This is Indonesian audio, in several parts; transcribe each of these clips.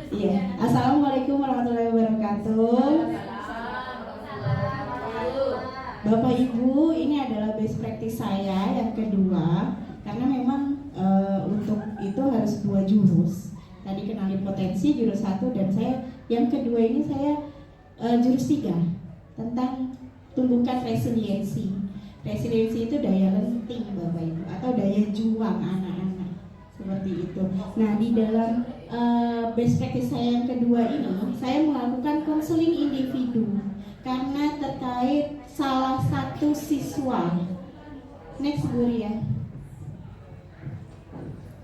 Iya, Assalamualaikum warahmatullahi wabarakatuh. Bapak Ibu, ini adalah best practice saya yang kedua, karena memang untuk itu harus 2 jurus. Tadi kenali potensi jurus 1, dan saya yang kedua ini saya jurus 3 tentang tumbuhkan resiliensi. Resiliensi itu daya lenting Bapak Ibu, atau daya juang anak-anak, seperti itu. Nah, di dalam best practice saya yang kedua ini, saya melakukan konseling individu karena terkait salah satu siswa. Next Bu Ria.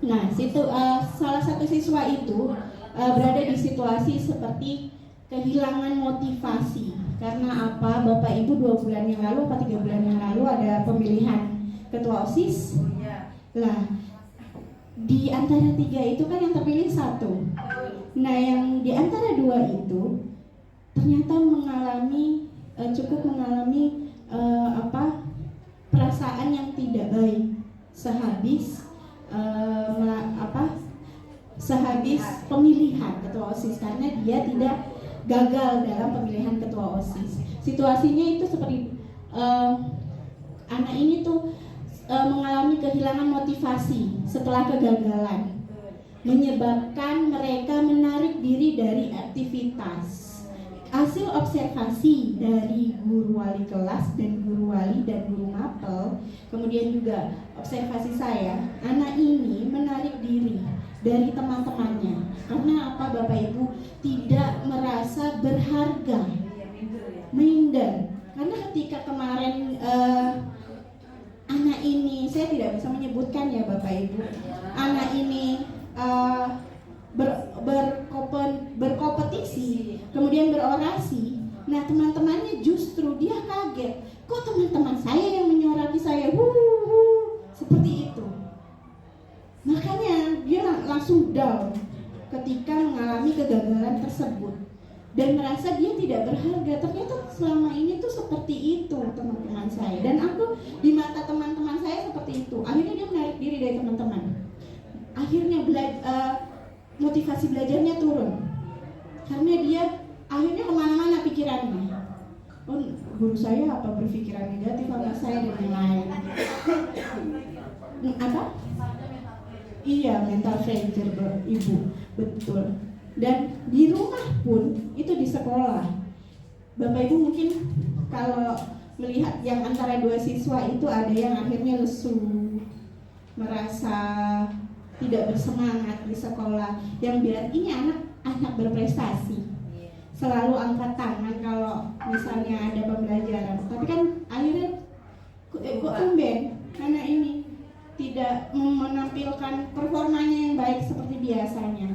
Nah, salah satu siswa itu berada di situasi seperti kehilangan motivasi. Karena apa? Bapak Ibu 2 bulan yang lalu atau 3 bulan yang lalu ada pemilihan ketua OSIS. Lah, di antara 3 itu kan yang terpilih 1. Nah, yang di antara 2 itu ternyata cukup mengalami perasaan yang tidak baik sehabis pemilihan ketua OSIS, karena dia tidak gagal dalam pemilihan ketua OSIS. Situasinya itu seperti anak ini tuh mengalami kehilangan motivasi setelah kegagalan, menyebabkan mereka menarik diri dari aktivitas. Hasil observasi dari guru wali kelas dan guru wali dan guru mapel, kemudian juga observasi saya, anak ini menarik diri dari teman-temannya. Karena apa Bapak Ibu? Tidak merasa berharga, minder. Karena ketika kemarin anak ini, saya tidak bisa menyebutkan ya Bapak Ibu, anak ini berkompetisi, kemudian berorasi. Nah, teman-temannya justru dia kaget, kok teman-teman saya yang menyoraki saya, seperti itu. Makanya dia langsung down ketika mengalami kegagalan tersebut dan merasa dia tidak berharga. Ternyata selama ini tuh seperti itu teman-teman saya, dan aku di mata teman-teman saya seperti itu. Akhirnya dia menarik diri dari teman-teman. Akhirnya motivasi belajarnya turun karena dia akhirnya kemana-mana pikirannya. Oh, guru saya apa berpikiran negatif sama saya dan yang lain. Apa? Iya, mental fragile Ibu, betul. Dan di rumah pun itu di sekolah. Bapak Ibu mungkin kalau melihat yang antara 2 siswa itu ada yang akhirnya lesu, merasa tidak bersemangat di sekolah, yang biar ini anak berprestasi, selalu angkat tangan kalau misalnya ada pembelajaran. Tapi kan akhirnya kok tumben anak ini tidak menampilkan performanya yang baik seperti biasanya.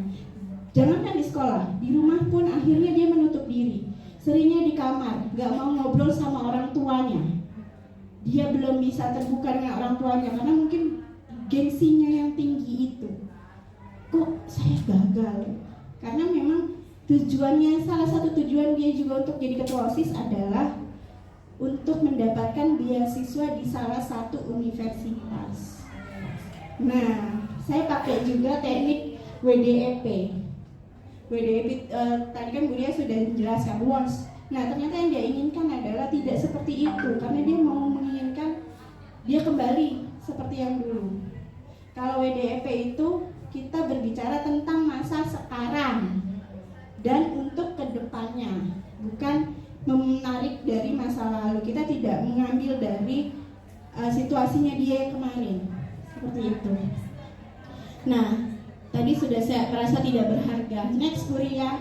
Jangankan di sekolah, di rumah pun akhirnya dia menutup diri. Seringnya di kamar, gak mau ngobrol sama orang tuanya. Dia belum bisa terbuka dengan orang tuanya karena mungkin gengsinya yang tinggi itu. Kok saya gagal? Karena memang salah satu tujuan dia juga untuk jadi ketua OSIS adalah untuk mendapatkan beasiswa di salah satu universitas. Nah, saya pakai juga teknik WDEP. WDEP tadi kan Bu Dia sudah menjelaskan once. Nah, ternyata yang dia inginkan adalah tidak seperti itu, karena dia mau menginginkan dia kembali seperti yang dulu. Kalau WDEP itu kita berbicara tentang masa sekarang dan untuk kedepannya, bukan menarik dari masa lalu. Kita tidak mengambil dari situasinya dia yang kemarin, seperti itu. Nah, tadi sudah saya merasa tidak berharga. Next, Bu Ria.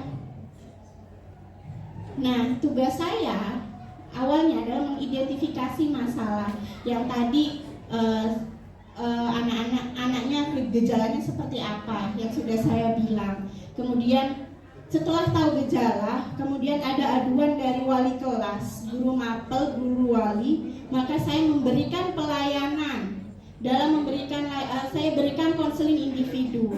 Nah, tugas saya awalnya adalah mengidentifikasi masalah yang tadi anaknya gejalanya seperti apa yang sudah saya bilang. Kemudian setelah tahu gejala, kemudian ada aduan dari wali kelas, guru mapel, guru wali, maka saya memberikan pelayanan. Saya berikan konseling individu.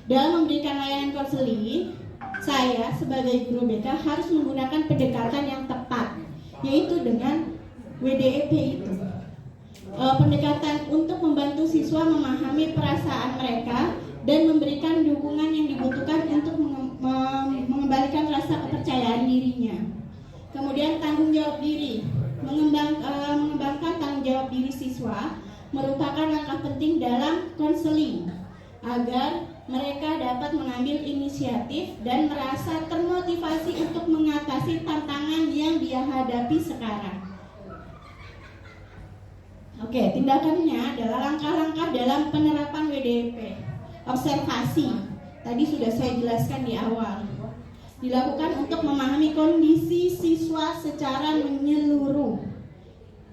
Dalam memberikan layanan konseling, saya sebagai guru BK harus menggunakan pendekatan yang tepat, yaitu dengan WDEP itu. Pendekatan untuk membantu siswa memahami perasaan mereka dan memberikan dukungan yang dibutuhkan untuk dirinya. Kemudian tanggung jawab diri, mengembangkan tanggung jawab diri siswa merupakan langkah penting dalam konseling agar mereka dapat mengambil inisiatif dan merasa termotivasi untuk mengatasi tantangan yang dia hadapi sekarang. Oke, tindakannya adalah langkah-langkah dalam penerapan WDP. Observasi, tadi sudah saya jelaskan di awal. Dilakukan untuk memahami kondisi siswa secara menyeluruh.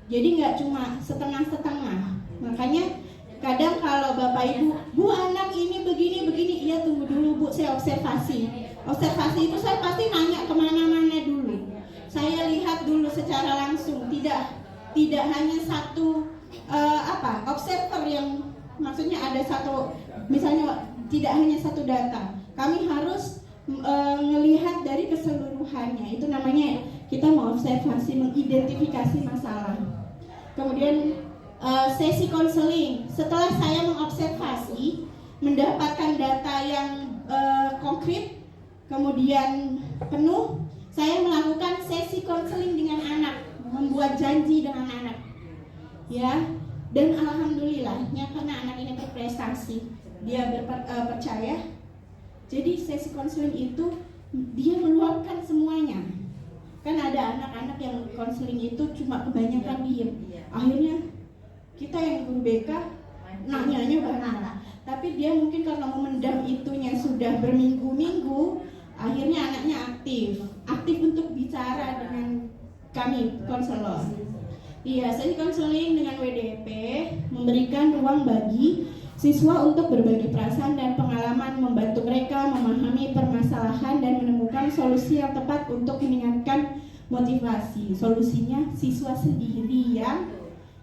Jadi nggak cuma setengah-setengah. Makanya kadang kalau Bapak Ibu, Bu anak ini begini, iya tunggu dulu Bu, saya observasi. Observasi itu saya pasti nanya kemana-mana dulu. Saya lihat dulu secara langsung, tidak hanya satu observer yang maksudnya ada satu, misalnya tidak hanya satu data. Kami harus melihat dari keseluruhannya. Itu namanya kita mengobservasi, mengidentifikasi masalah. Kemudian sesi konseling. Setelah saya mengobservasi, mendapatkan data yang konkret, kemudian penuh, saya melakukan sesi konseling dengan anak, membuat janji dengan anak. Ya, dan alhamdulillahnya karena anak ini berprestasi, dia percaya. Jadi sesi konseling itu dia meluapkan semuanya. Kan ada anak-anak yang konseling itu cuma kebanyakan diem. Akhirnya kita yang guru BK nanyanya banyak. Tapi dia mungkin karena memendam itunya sudah berminggu-minggu, akhirnya anaknya aktif untuk bicara dengan kami konselor. Iya, sesi konseling dengan WDP memberikan ruang bagi siswa untuk berbagi perasaan dan pengalaman, membantu mereka memahami permasalahan dan menemukan solusi yang tepat untuk meningkatkan motivasi. Solusinya siswa sendiri yang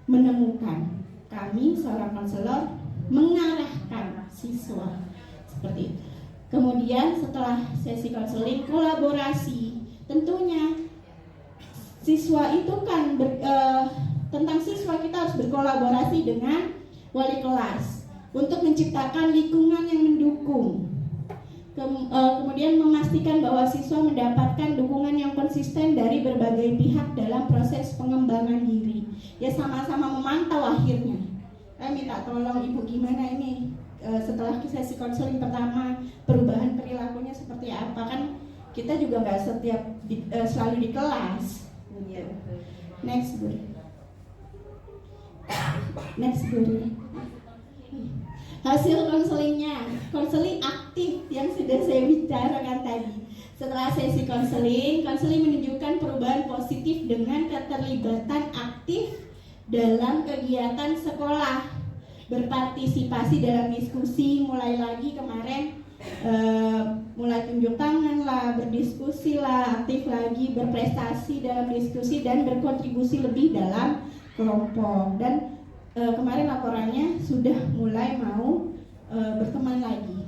menemukan. Kami seorang konselor mengarahkan siswa seperti itu. Kemudian setelah sesi konseling, kolaborasi. Tentunya siswa itu kan tentang siswa kita harus berkolaborasi dengan wali kelas untuk menciptakan lingkungan yang mendukung. Kemudian memastikan bahwa siswa mendapatkan dukungan yang konsisten dari berbagai pihak dalam proses pengembangan diri. Ya sama-sama memantau akhirnya. Saya minta tolong Ibu gimana ini setelah sesi konseling pertama, perubahan perilakunya seperti apa, kan kita juga nggak selalu di kelas. Next guru. Hasil konselingnya, konseling aktif yang sudah saya bicarakan tadi. Setelah sesi konseling menunjukkan perubahan positif dengan keterlibatan aktif dalam kegiatan sekolah, berpartisipasi dalam diskusi, mulai lagi kemarin mulai tunjuk tangan lah, berdiskusi lah, aktif lagi, berprestasi dalam diskusi dan berkontribusi lebih dalam kelompok. Dan kemarin laporannya sudah mulai mau berteman lagi.